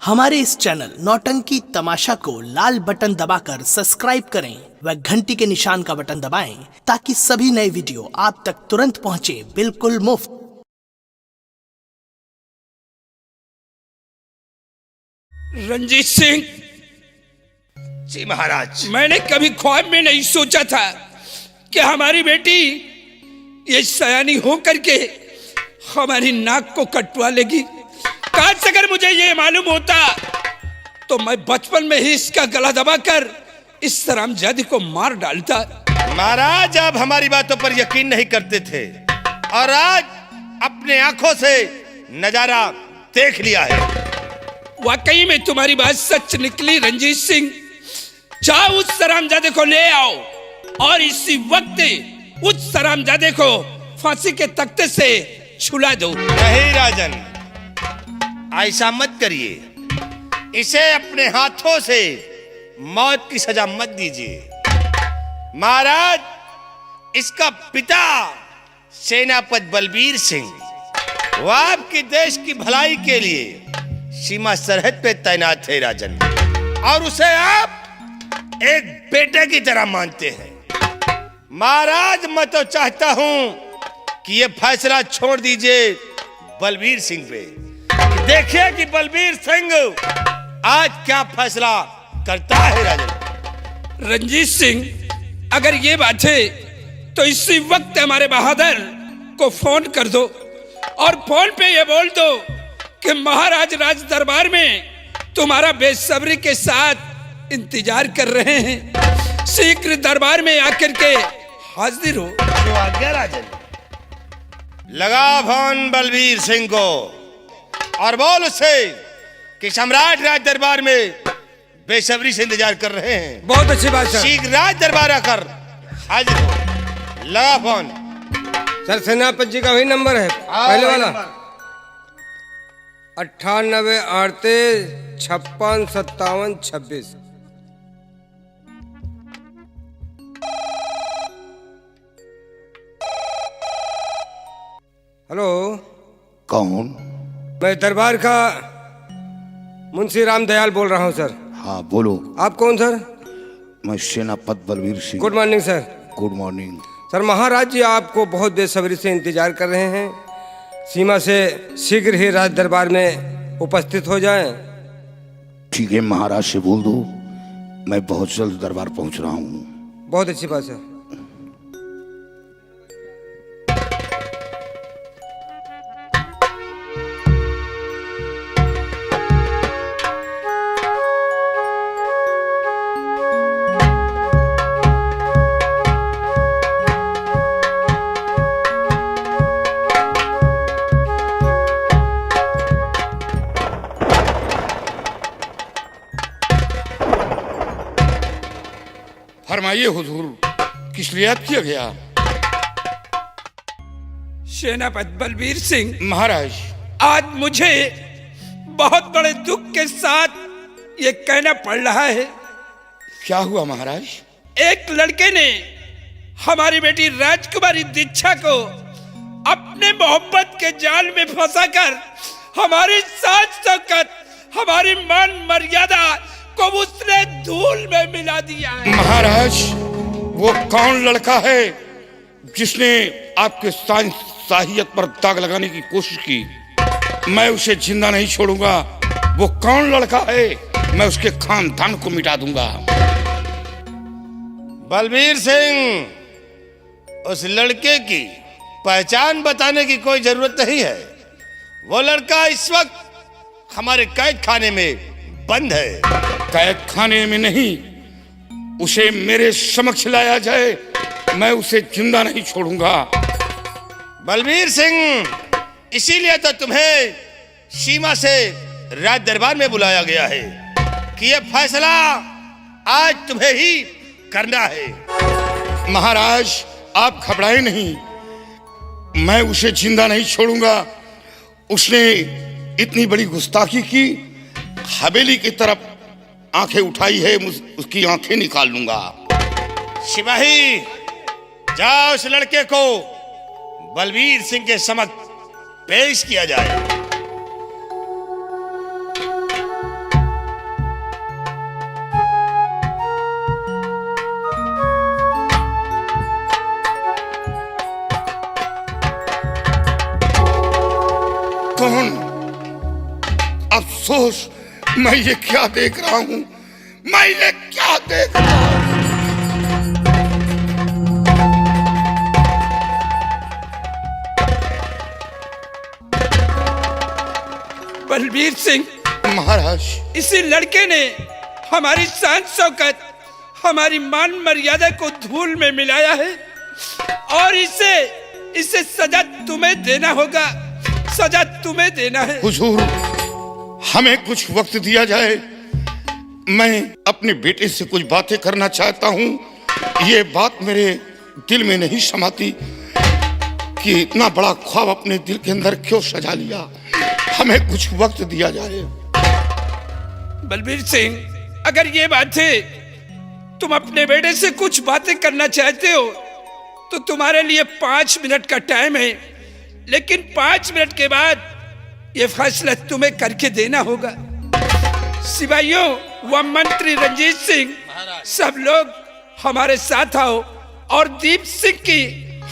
हमारे इस चैनल नौटंकी तमाशा को लाल बटन दबाकर सब्सक्राइब करें व घंटी के निशान का बटन दबाएं ताकि सभी नए वीडियो आप तक तुरंत पहुंचे बिल्कुल मुफ्त। रंजीत सिंह जी महाराज। मैंने कभी ख्वाब में नहीं सोचा था कि हमारी बेटी ये सयानी होकर के हमारी नाक को कटवा लेगी। काश अगर मुझे ये मालूम होता तो मैं बचपन में ही इसका गला दबाकर इस हरामजादी को मार डालता। महाराज आप हमारी बातों पर यकीन नहीं करते थे और आज अपने आंखों से नजारा देख लिया है। वाकई में तुम्हारी बात सच निकली रंजीत सिंह। जाओ उस हरामजादे को ले आओ और इसी वक्त उस हरामजादे को फांसी के तख्ते से छुला दो। नहीं राजन, ऐसा मत करिए, इसे अपने हाथों से मौत की सजा मत दीजिए। महाराज इसका पिता सेनापति बलबीर सिंह वो आपके देश की भलाई के लिए सीमा सरहद पे तैनात थे राजन, और उसे आप एक बेटे की तरह मानते हैं। महाराज मैं तो चाहता हूं कि ये फैसला छोड़ दीजिए बलबीर सिंह पे। देखिए कि बलबीर सिंह आज क्या फैसला करता है राजन। रंजीत सिंह अगर ये बात है तो इसी वक्त हमारे बहादुर को फोन कर दो और फोन पे ये बोल दो कि महाराज राज दरबार में तुम्हारा बेसब्री के साथ इंतजार कर रहे हैं। शीघ्र दरबार में आकर के हाजिर हो। जो आज्ञा राजन। लगा फोन बलबीर सिंह को और बोल उसे कि सम्राट राज दरबार में बेसब्री से इंतजार कर रहे हैं। बहुत अच्छी बात सर। शीघ्र राज दरबार आकर हाजिर हो। लगा फोन। सर सेनापति जी का वही नंबर है पहले वाला 98 38 56 57 26। हेलो कौन? मैं दरबार का मुंशी राम दयाल बोल रहा हूँ सर। हाँ बोलो। आप कौन सर? मैं सेनापति Balbir Singh. Good morning sir. Good morning. Sir महाराज जी आपको बहुत बेसब्री से इंतजार कर रहे हैं। सीमा से शीघ्र ही राज दरबार में उपस्थित हो जाएं। ठीक है, महाराज से बोल दो मैं बहुत जल्द दरबार पहुंच रहा हूँ। बहुत अच्छी बात सर। फरमाइए हुजूर, किस लिए याद किया गया? सेनापति बलबीर सिंह महाराज आज मुझे बहुत बड़े दुख के साथ ये कहना पड़ रहा है। क्या हुआ महाराज? एक लड़के ने हमारी बेटी राजकुमारी दीक्षा को अपने मोहब्बत के जाल में फंसाकर हमारी साज शौकत, हमारी मान मर्यादा को उसने धूल में मिला दिया है। महाराज वो कौन लड़का है जिसने आपके साहियत पर दाग लगाने की कोशिश की? मैं उसे जिंदा नहीं छोड़ूंगा। वो कौन लड़का है? मैं उसके खानदान को मिटा दूंगा। बलबीर सिंह उस लड़के की पहचान बताने की कोई जरूरत नहीं है। वो लड़का इस वक्त हमारे कैद खाने में बंद है। कैद खाने में नहीं, उसे मेरे समक्ष लाया जाए, मैं उसे जिंदा नहीं छोड़ूंगा। बलबीर सिंह इसीलिए तो तुम्हें सीमा से राज दरबार में बुलाया गया है कि यह फैसला आज तुम्हें ही करना है। महाराज आप घबराए नहीं, मैं उसे जिंदा नहीं छोड़ूंगा। उसने इतनी बड़ी गुस्ताखी की, हवेली की तरफ आंखें उठाई है, उसकी आंखें निकाल लूंगा। सिपाही जाओ उस लड़के को बलबीर सिंह के समक्ष पेश किया जाए। अफसोस, मैं ये क्या देख रहा हूं, मैं ये क्या देख रहा हूं। बलबीर सिंह, महाराज, इसी लड़के ने हमारी शान शौकत, हमारी मान मर्यादा को धूल में मिलाया है और इसे सजा तुम्हें देना होगा, सजा तुम्हें देना है। हुजूर, हमें कुछ वक्त दिया जाए, मैं अपने बेटे से कुछ बातें करना चाहता हूं। ये बात मेरे दिल में नहीं समाती कि इतना बड़ा ख्वाब अपने दिल के अंदर क्यों सजा लिया। हमें कुछ वक्त दिया जाए। बलबीर सिंह, अगर ये बातें तुम अपने बेटे से कुछ बातें करना चाहते हो तो तुम्हारे लिए 5 मिनट का टाइम है, लेकिन 5 मिनट के बाद ये फैसला तुम्हें करके देना होगा। सिपाहियों व मंत्री रंजीत सिंह, सब लोग हमारे साथ आओ और दीप सिंह की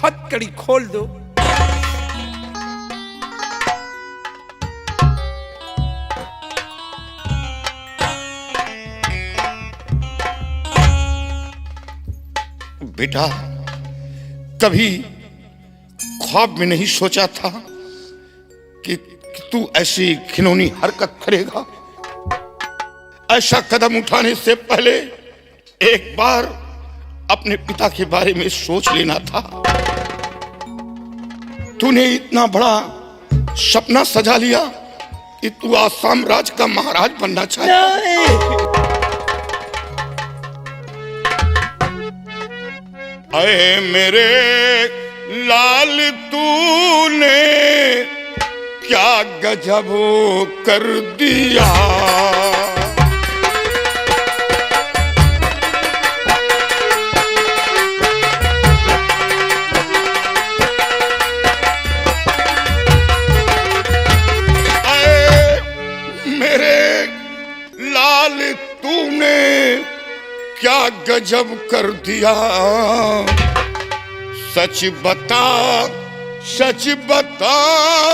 हथकड़ी खोल दो। बेटा, कभी ख्वाब में नहीं सोचा था कि तू ऐसी घिनौनी हरकत करेगा। ऐसा कदम उठाने से पहले एक बार अपने पिता के बारे में सोच लेना था। तूने इतना बड़ा सपना सजा लिया कि तू आसाम राज का महाराज बनना चाहता। अरे मेरे लाल, तूने क्या गजब कर दिया। अरे मेरे लाल, तूने क्या गजब कर दिया। सच बता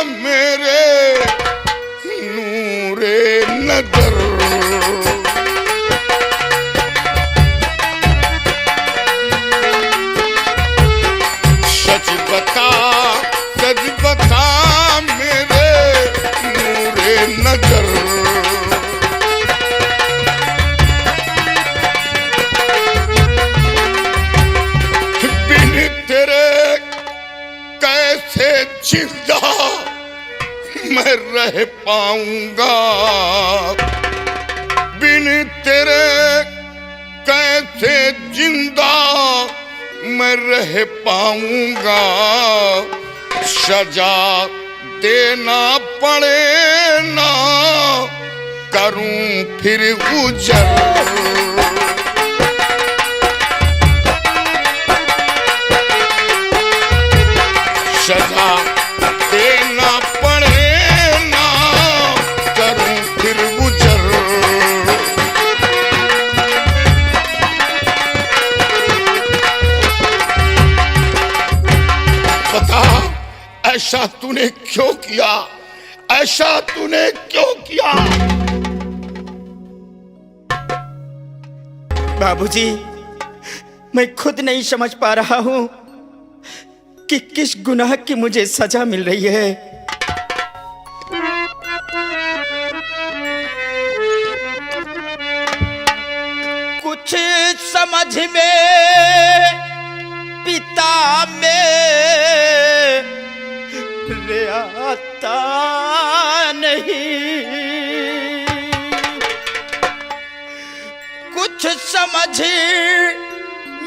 मेरे नूरे नजर। सच बता मेरे नूरे नजर। जिंदा मैं रह पाऊंगा, बिन तेरे कैसे जिंदा मैं रह पाऊंगा। सजा देना पड़े ना करूं फिर गुजर। सजा देना पड़े ना करूं फिर गुजर। बता, ऐसा तूने क्यों किया, ऐसा तूने क्यों किया। बाबूजी, मैं खुद नहीं समझ पा रहा हूं कि किस गुनाह की मुझे सजा मिल रही है। कुछ समझ में पिता मेरे आता नहीं। कुछ समझ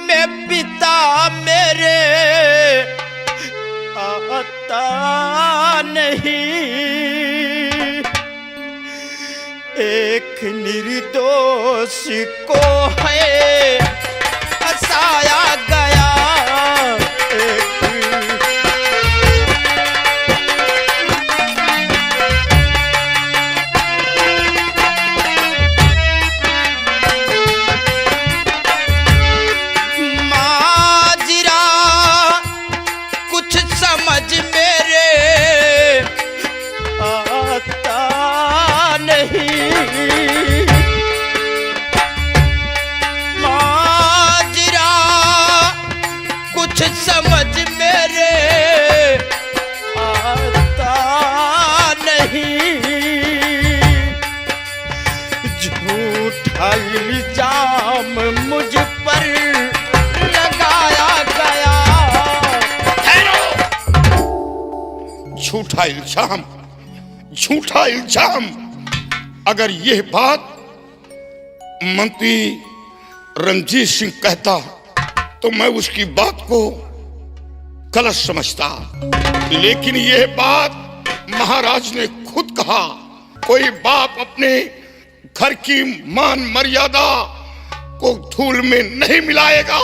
में पिता मेरे आता नहीं। एक निर्दोष को है फंसाया गया। माजरा कुछ समझ मेरे आता नहीं। इल्जाम मुझ पर लगाया गया। झूठा इल्जाम, झूठा इल्जाम। अगर यह बात मंत्री रणजीत सिंह कहता तो मैं उसकी बात को गलत समझता, लेकिन यह बात महाराज ने खुद कहा। कोई बाप अपने घर की मान मर्यादा को धूल में नहीं मिलाएगा।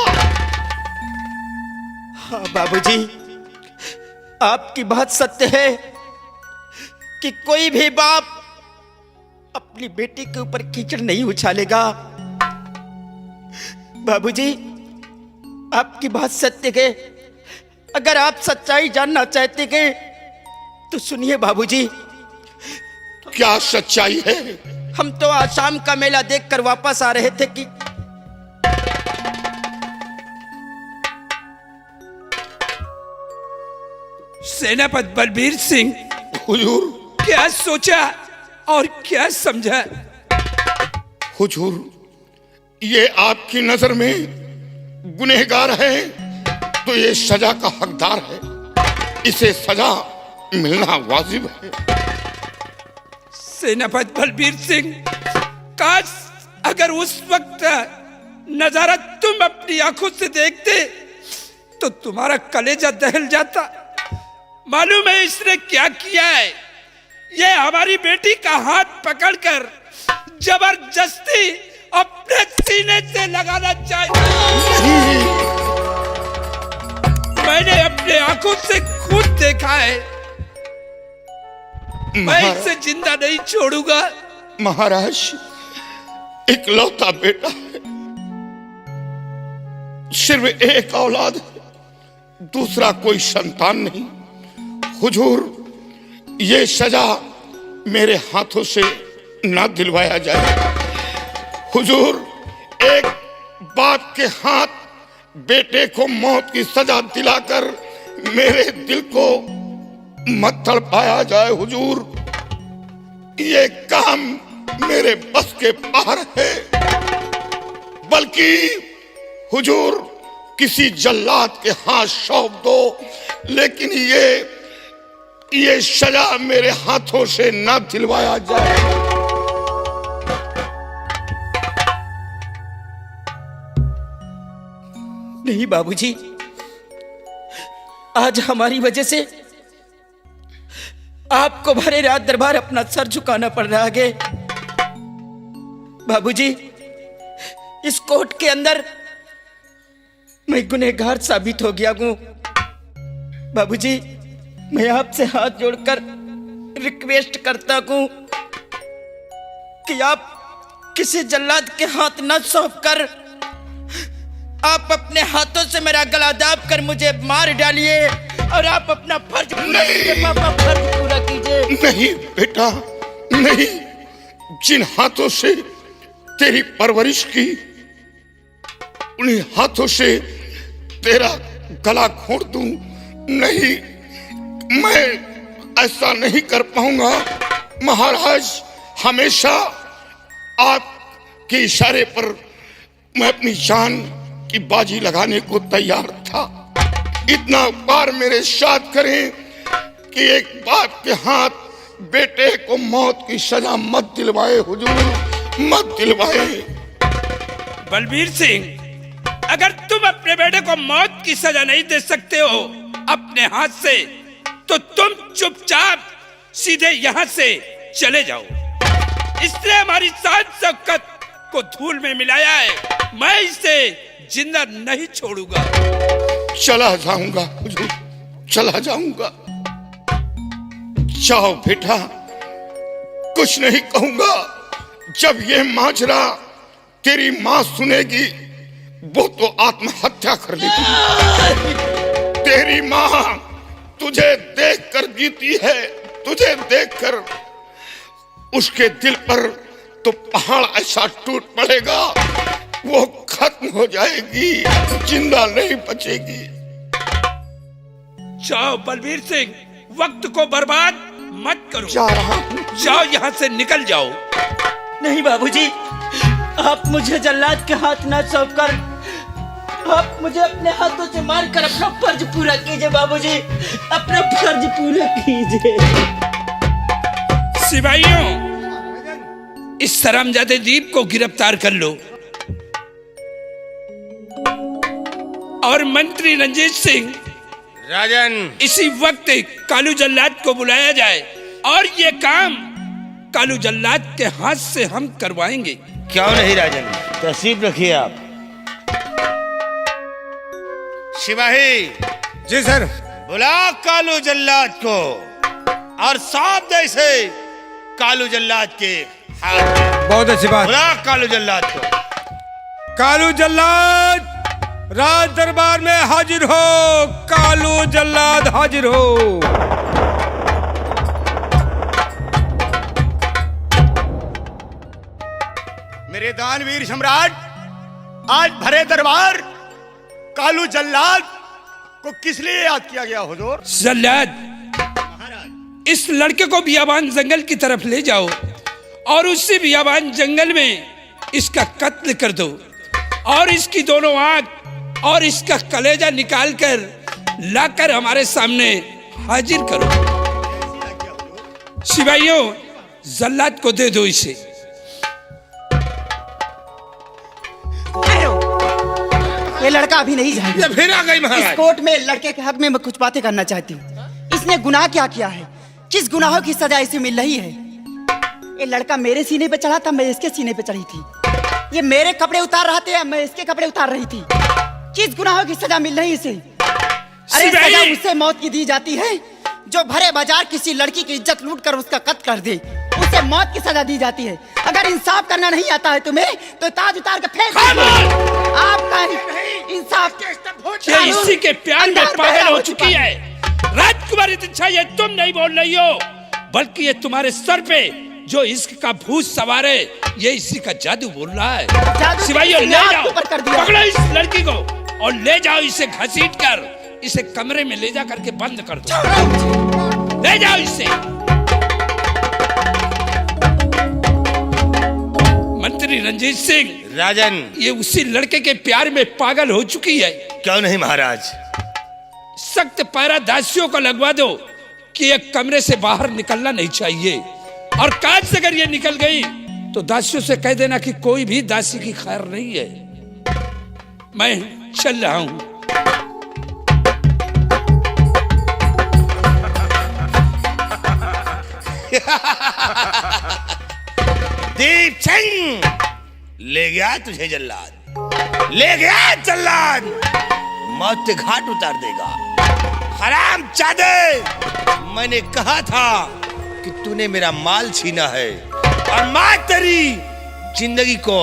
हाँ बाबूजी, आपकी बात सत्य है कि कोई भी बाप अपनी बेटी के ऊपर कीचड़ नहीं उछालेगा। बाबूजी, आपकी बात सत्य है। अगर आप सच्चाई जानना चाहते हैं तो सुनिए बाबूजी। क्या सच्चाई है? हम तो आसाम का मेला देखकर वापस आ रहे थे कि सेनापति बलबीर सिंह, हुजूर, क्या सोचा और क्या समझा? हुजूर, ये आपकी नजर में गुनहगार है तो ये सजा का हकदार है। इसे सजा मिलना वाजिब है। सेनापति बलबीर सिंह, काश अगर उस वक्त नजारा तुम अपनी आंखों से देखते तो तुम्हारा कलेजा दहल जाता। मालूम है इसने क्या किया है? ये हमारी बेटी का हाथ पकड़कर जबरदस्ती अपने सीने से लगाना चाहिए। मैंने अपने आंखों से खुद देखा है। मैं इसे जिंदा नहीं छोड़ूंगा। महाराज, इकलौता बेटा है, सिर्फ एक औलाद है, दूसरा कोई संतान नहीं। हुजूर, ये सजा मेरे हाथों से ना दिलवाया जाए। हुजूर, एक बाप के हाथ बेटे को मौत की सजा दिलाकर मेरे दिल को मत तड़पाया जाए। हुजूर, ये काम मेरे बस के बाहर है। बल्कि हुजूर, किसी जल्लाद के हाथ सौंप दो, लेकिन ये सजा मेरे हाथों से ना दिलवाया जाए। नहीं बाबूजी, आज हमारी वजह से आपको भरे रात दरबार अपना सर झुकाना पड़ रहा है। बाबूजी, इस कोर्ट के अंदर मैं गुनहगार साबित हो गया हूं। बाबूजी, मैं आपसे हाथ जोड़कर रिक्वेस्ट करता हूं कि आप किसी जल्लाद के हाथ न सौंपकर आप अपने हाथों से मेरा गला दाब कर मुझे मार डालिए और आप अपना फर्ज पूरा कीजिए। पापा, फर्ज पूरा कीजिए। नहीं बेटा, नहीं। जिन हाथों से तेरी परवरिश की, उन्हीं हाथों से तेरा गला घोंट दूं। नहीं, मैं ऐसा नहीं कर पाऊंगा। महाराज, हमेशा आपके इशारे पर मैं अपनी जान की बाजी लगाने को तैयार था। इतना उपकार मेरे साथ करें कि एक बाप के हाथ बेटे को मौत की सजा मत दिलवाए। हुजूर, मत दिलवाए। बलबीर सिंह, अगर तुम अपने बेटे को मौत की सजा नहीं दे सकते हो अपने हाथ से, तो तुम चुपचाप सीधे यहां से चले जाओ। इसने हमारी शान शौकत को धूल में मिलाया है। मैं इसे जिंदा नहीं छोड़ूंगा। चला जाऊंगा हुजूर, चला जाऊंगा। जाओ बेटा, कुछ नहीं कहूंगा। जब ये माजरा तेरी मां सुनेगी, वो तो आत्महत्या कर लेगी। तेरी मां तुझे देखकर जीती है, तुझे देखकर उसके दिल पर तो पहाड़ ऐसा टूट पड़ेगा, वो खत्म हो जाएगी, जिंदा नहीं बचेगी। जाओ बलबीर सिंह, वक्त को बर्बाद मत करो। जा रहा हूं। जाओ, यहां से निकल जाओ। नहीं बाबूजी, आप मुझे जल्लाद के हाथ ना सौंपकर आप मुझे अपने हाथों से मारकर अपना फर्ज पूरा कीजिए बाबूजी, अपना फर्ज पूरा कीजिए। सिपाहियों, इस शरामजादे दीप को गिरफ्तार कर लो और मंत्री रंजीत सिंह राजन, इसी वक्त कालू जल्लाद को बुलाया जाए और ये काम कालू जल्लाद के हाथ से हम करवाएंगे। क्यों नहीं राजन, तशरीफ रखिए आप। सिपाही, जी सर। बुला कालू जल्लाद को और साफ दे से कालू जल्लाद के हाथ में। बहुत अच्छी बात। बुला कालू जल्लाद को। कालू जल्लाद राज दरबार में हाजिर हो। कालू जल्लाद हाजिर हो। मेरे दानवीर सम्राट, आज भरे दरबार कालू जल्लाद को किस लिए याद किया गया हुजूर? जल्लाद, इस लड़के को बियाबान जंगल की तरफ ले जाओ और उसी बियाबान जंगल में इसका कत्ल कर दो और इसकी दोनों आंख और इसका कलेजा निकालकर लाकर हमारे सामने हाजिर करो। सिपाहियों, जल्लाद को दे दो इसे। ये लड़का अभी नहीं जाएगा। ये फिर आ गई महाराज। इस कोर्ट में लड़के के हक में मैं कुछ बातें करना चाहती हूँ। इसने गुनाह क्या किया है? किस गुनाहों की सजा इसे मिल रही है? ये लड़का मेरे सीने पे चढ़ा था, मैं इसके सीने पे चढ़ी थी। ये मेरे कपड़े उतार रहा था, मैं इसके कपड़े उतार रही थी। किस गुनाहों की सजा मिल रही इसे? अरे सजा उससे मौत की दी जाती है जो भरे बाजार किसी लड़की की इज्जत लूट कर उसका कत्ल कर दे, उसे मौत की सजा दी जाती है। अगर इंसाफ करना नहीं आता है तुम्हें तो ताज उतार के फेंक दो। आपका इंसाफ क्या इसी के प्यार में पागल हो चुकी है? राजकुमारी दीक्षा, ये तुम नहीं बोल रही हो, बल्कि ये तुम्हारे सर पे जो इश्क का भूत सवार है, ये इसी का जादू बोल रहा है। सिपाहियों, ले जाओ, पकड़ो इस लड़की को और ले जाओ इसे घसीट कर इसे कमरे में ले जा करके बंद कर दो। ले जाओ इसे। मंत्री रंजीत सिंह, राजन, ये उसी लड़के के प्यार में पागल हो चुकी है। क्यों नहीं महाराज? सख्त पैरा दासियों को लगवा दो कि एक कमरे से बाहर निकलना नहीं चाहिए और काज से अगर ये निकल गई तो दासियों से कह देना कि कोई भी दासी की खैर नहीं है। मैं चल रहा हूं। दीप सिंह, ले गया तुझे जल्लाद, ले गया जल्लाद, मौत के घाट उतार देगा। हरामजादे, मैंने कहा था कि तूने मेरा माल छीना है और मैं तेरी जिंदगी को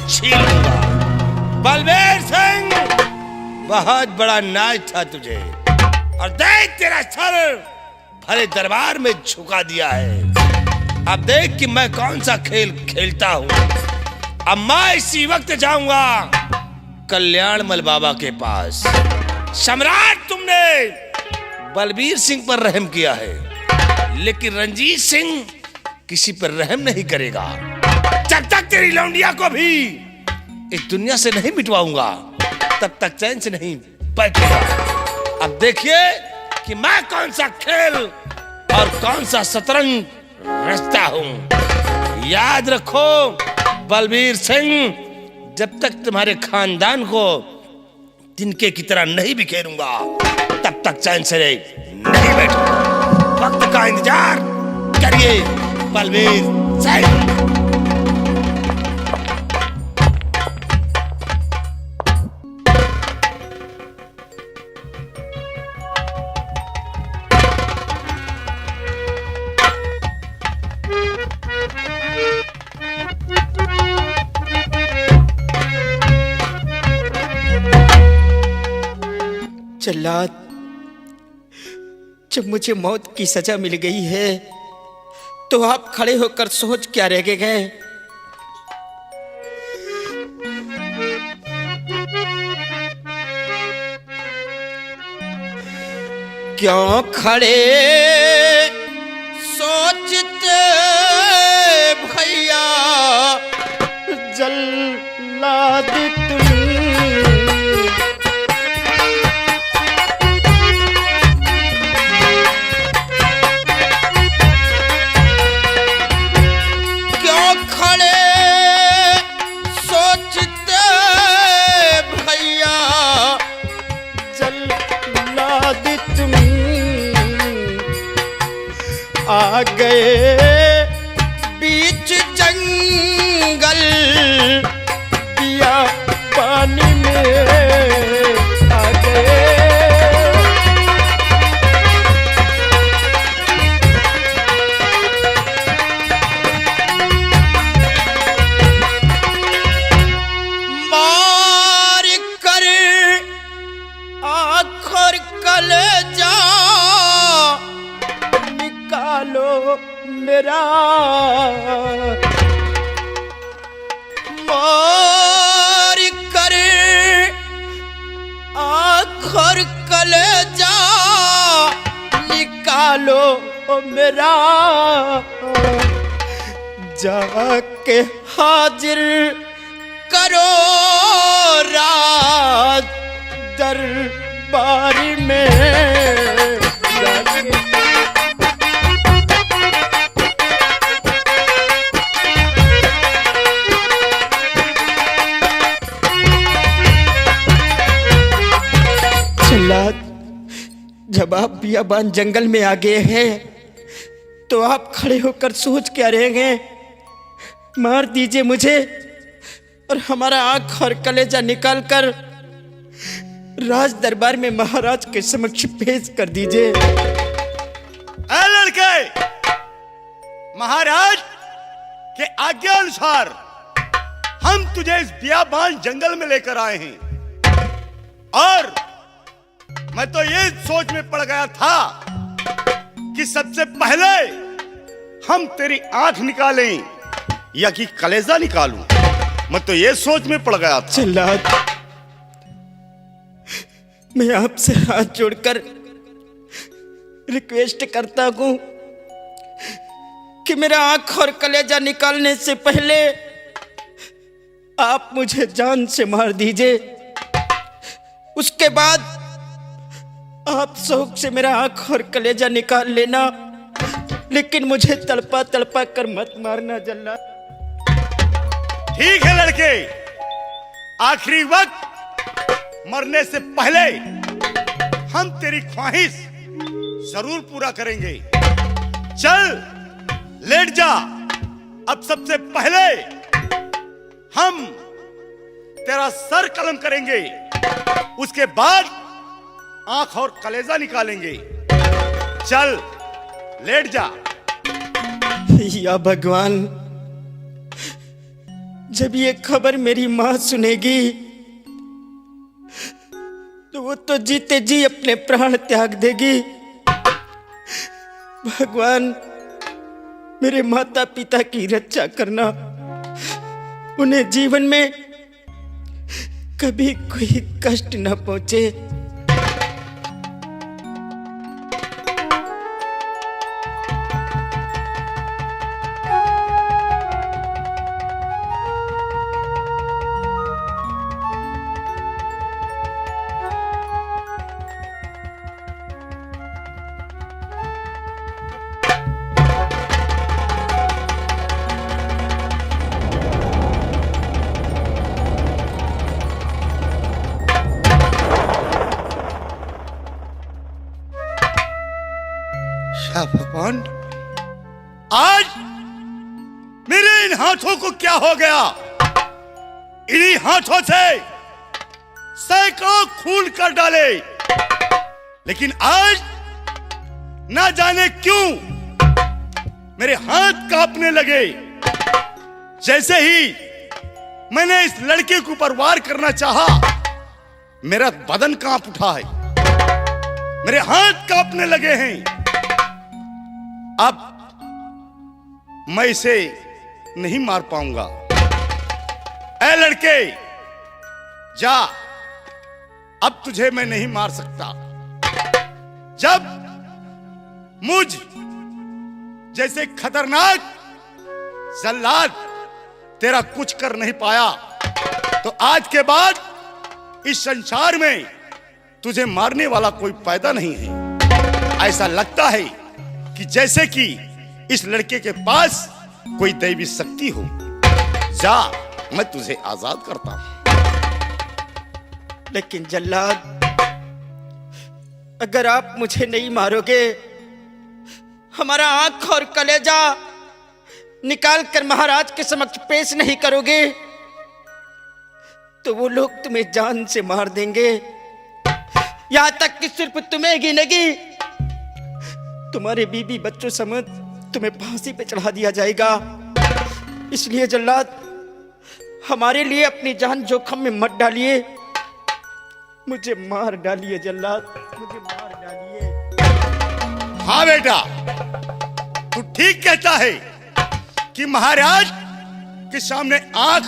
छीन लूंगा। बलबीर सिंह, बहुत बड़ा नाज था तुझे और देख तेरा सर भरे दरबार में झुका दिया है। अब देख कि मैं कौन सा खेल खेलता हूं। अब मैं इसी वक्त जाऊंगा कल्याणमल बाबा के पास। सम्राट, तुमने बलबीर सिंह पर रहम किया है, लेकिन रंजीत सिंह किसी पर रहम नहीं करेगा। जब तक तेरी लौंडिया को भी इस दुनिया से नहीं मिटवाऊंगा, तब तक चैन से नहीं बैठूंगा। अब देखिए कि मैं कौन सा खेल और कौन सा शतरंज रचता हूं। याद रखो बलबीर सिंह, जब तक तुम्हारे खानदान को तिनके की तरह नहीं बिखेरूंगा, तब तक चैन से नहीं बैठूंगा। वक्त का इंतजार करिए बलबीर सिंह। जल्लाद, जब मुझे मौत की सजा मिल गई है तो आप खड़े होकर सोच क्या रह गए? क्यों खड़े सोचते भैया जल्लाद? हो मेरा, जाके हाजिर करो राज दरबार में जाके। जब आप बियाबान जंगल में आ गए हैं तो आप खड़े होकर सोच क्या रहेंगे? मार दीजिए मुझे और हमारा आंख और कलेजा निकाल कर राज दरबार में महाराज के समक्ष पेश कर दीजिए। ऐ लड़के, महाराज के आज्ञा अनुसार हम तुझे इस बियाबान जंगल में लेकर आए हैं और मैं तो ये सोच में पड़ गया था कि सबसे पहले हम तेरी आंख निकालें या कि कलेजा निकालूं। मैं तो ये सोच में पड़ गया था। जल्लाद, मैं आपसे हाथ जोड़कर रिक्वेस्ट करता हूं कि मेरा आंख और कलेजा निकालने से पहले आप मुझे जान से मार दीजिए। उसके बाद आप शौक से मेरा आंख और कलेजा निकाल लेना, लेकिन मुझे तड़पा तड़पा कर मत मारना जल्लाद। ठीक है लड़के, आखिरी वक्त मरने से पहले हम तेरी ख्वाहिश जरूर पूरा करेंगे। चल लेट जा। अब सबसे पहले हम तेरा सर कलम करेंगे, उसके बाद आंख और कलेजा निकालेंगे। चल लेट जा। या भगवान, जब ये खबर मेरी मां सुनेगी तो वो तो जीते जी अपने प्राण त्याग देगी। भगवान, मेरे माता पिता की रक्षा करना, उन्हें जीवन में कभी कोई कष्ट न पहुंचे। भगवान, आज मेरे इन हाथों को क्या हो गया? इन्हीं हाथों से सैकड़ों खून कर डाले, लेकिन आज ना जाने क्यों मेरे हाथ कांपने लगे। जैसे ही मैंने इस लड़के के ऊपर वार करना चाहा, मेरा बदन कांप उठा है, मेरे हाथ कांपने लगे हैं। अब मैं इसे नहीं मार पाऊंगा। ऐ लड़के, जा, अब तुझे मैं नहीं मार सकता। जब मुझ जैसे खतरनाक जल्लाद तेरा कुछ कर नहीं पाया, तो आज के बाद इस संसार में तुझे मारने वाला कोई पैदा नहीं है। ऐसा लगता है कि जैसे कि इस लड़के के पास कोई दैवी शक्ति हो। जा, मैं तुझे आजाद करता हूं। लेकिन जल्लाद, अगर आप मुझे नहीं मारोगे, हमारा आंख और कलेजा निकाल कर महाराज के समक्ष पेश नहीं करोगे, तो वो लोग तुम्हें जान से मार देंगे। यहां तक कि सिर्फ तुम्हें ही नहीं, तुम्हारे बीबी बच्चों समेत तुम्हें फांसी पे चढ़ा दिया जाएगा। इसलिए जल्लाद, हमारे लिए अपनी जान जोखिम में मत डालिए, मुझे मार डालिए जल्लाद, मुझे मार डालिए। हाँ बेटा, तू ठीक कहता है कि महाराज के सामने आंख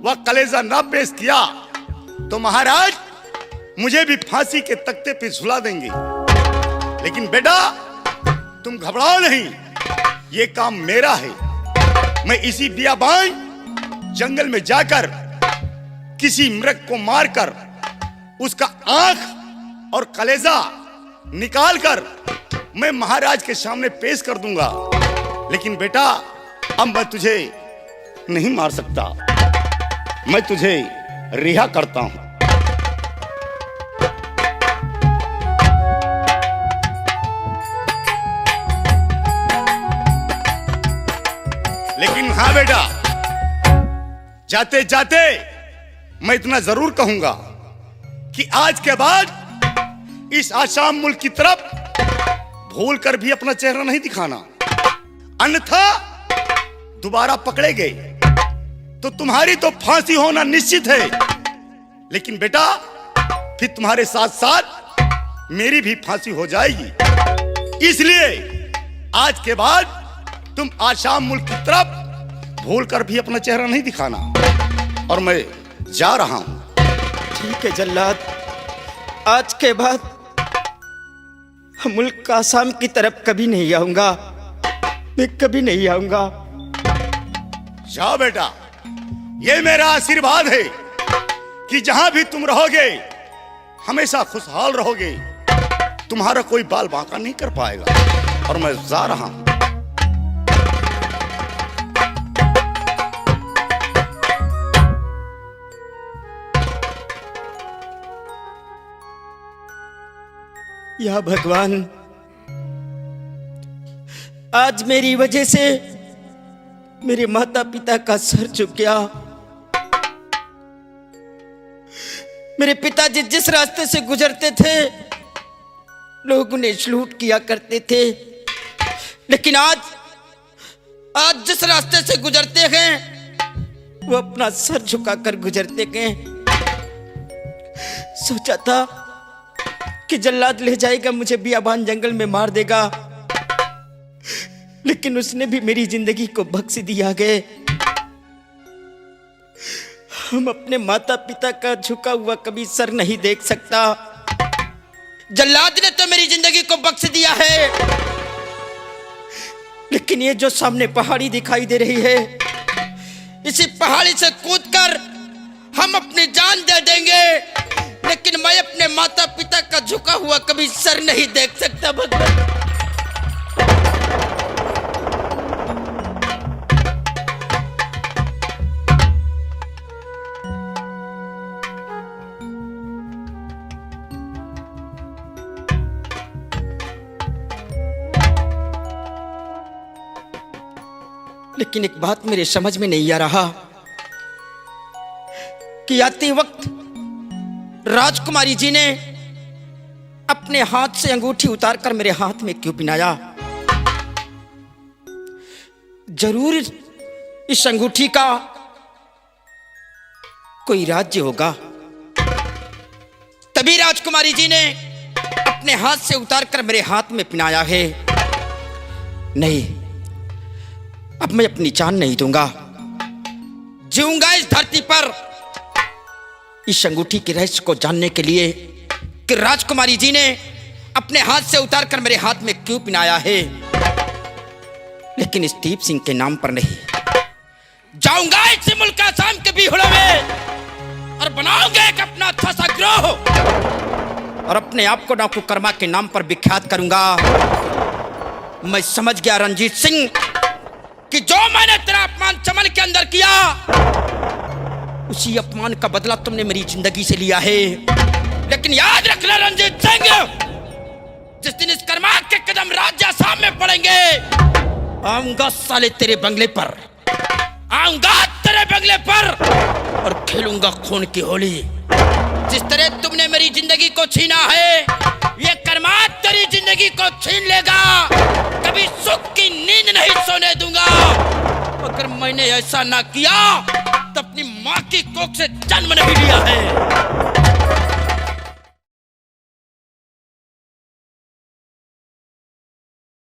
व कलेजा ना पेश किया तो महाराज मुझे भी फांसी के तख्ते पे झुला देंगे। लेकिन बेटा, तुम घबराओ नहीं, ये काम मेरा है। मैं इसी बियाबान जंगल में जाकर किसी मृग को मारकर उसका आंख और कलेजा निकालकर मैं महाराज के सामने पेश कर दूंगा। लेकिन बेटा, अब मैं तुझे नहीं मार सकता, मैं तुझे रिहा करता हूं। लेकिन हाँ बेटा, जाते जाते मैं इतना जरूर कहूंगा कि आज के बाद इस आसाम मुल्क की तरफ भूल कर भी अपना चेहरा नहीं दिखाना, अन्यथा दोबारा पकड़े गए तो तुम्हारी तो फांसी होना निश्चित है। लेकिन बेटा, फिर तुम्हारे साथ साथ मेरी भी फांसी हो जाएगी। इसलिए आज के बाद तुम आसाम मुल्क की तरफ भूल कर भी अपना चेहरा नहीं दिखाना, और मैं जा रहा हूं। ठीक है जल्लाद, आज के बाद हम मुल्क आसाम की तरफ कभी नहीं आऊंगा, मैं कभी नहीं आऊंगा। जाओ बेटा, ये मेरा आशीर्वाद है कि जहां भी तुम रहोगे हमेशा खुशहाल रहोगे, तुम्हारा कोई बाल बांका नहीं कर पाएगा। और मैं जा रहा हूं। या भगवान, आज मेरी वजह से मेरे माता पिता का सर झुक गया। मेरे पिताजी जिस रास्ते से गुजरते थे लोग उन्हें सलूट किया करते थे, लेकिन आज जिस रास्ते से गुजरते हैं वो अपना सर झुकाकर गुजरते गए। सोचा था कि जल्लाद ले जाएगा, मुझे बियाबान जंगल में मार देगा, लेकिन उसने भी मेरी जिंदगी को बख्श दिया गए। हम अपने माता पिता का झुका हुआ कभी सर नहीं देख सकता। जल्लाद ने तो मेरी जिंदगी को बख्श दिया है, लेकिन ये जो सामने पहाड़ी दिखाई दे रही है, इसी पहाड़ी से कूदकर हम अपनी जान दे देंगे, लेकिन मैं अपने माता पिता का झुका हुआ कभी सर नहीं देख सकता। भगवान, लेकिन एक बात मेरे समझ में नहीं आ रहा कि आते वक्त राजकुमारी जी ने अपने हाथ से अंगूठी उतारकर मेरे हाथ में क्यों पहनाया? जरूर इस अंगूठी का कोई राज्य होगा, तभी राजकुमारी जी ने अपने हाथ से उतारकर मेरे हाथ में पहनाया है। नहीं, अब मैं अपनी जान नहीं दूंगा, जीऊंगा इस धरती पर इस अंगूठी के रहस्य को जानने के लिए कि राजकुमारी जी ने अपने हाथ से उतारकर मेरे हाथ में क्यों पहनाया है। लेकिन इस दीप सिंह के नाम पर नहीं, जाऊंगा इस मुल्क आसाम के बीहड़ों में और बनाऊंगा एक अपना अच्छा सा ग्रोह और अपने आप को डाकू कर्मा के नाम पर विख्यात करूंगा। मैं समझ गया रंजीत सिंह कि जो मैंने तेरा अपमान चमन के अंदर किया, उसी अपमान का बदला तुमने मेरी जिंदगी से लिया है। लेकिन याद रखना रंजीत सिंह, जिस दिन इस कर्मा के कदम राज्य आसाम में पड़ेंगे, आऊंगा साले तेरे बंगले पर, आऊंगा तेरे बंगले पर और खेलूंगा खून की होली। जिस तरह तुमने मेरी जिंदगी को छीना है, ये कर्मा तेरी जिंदगी को छीन लेगा। कभी सुख की नींद नहीं सोने दूंगा। अगर मैंने ऐसा ना किया तो अपनी माँ की कोख से जन्म नहीं लिया है।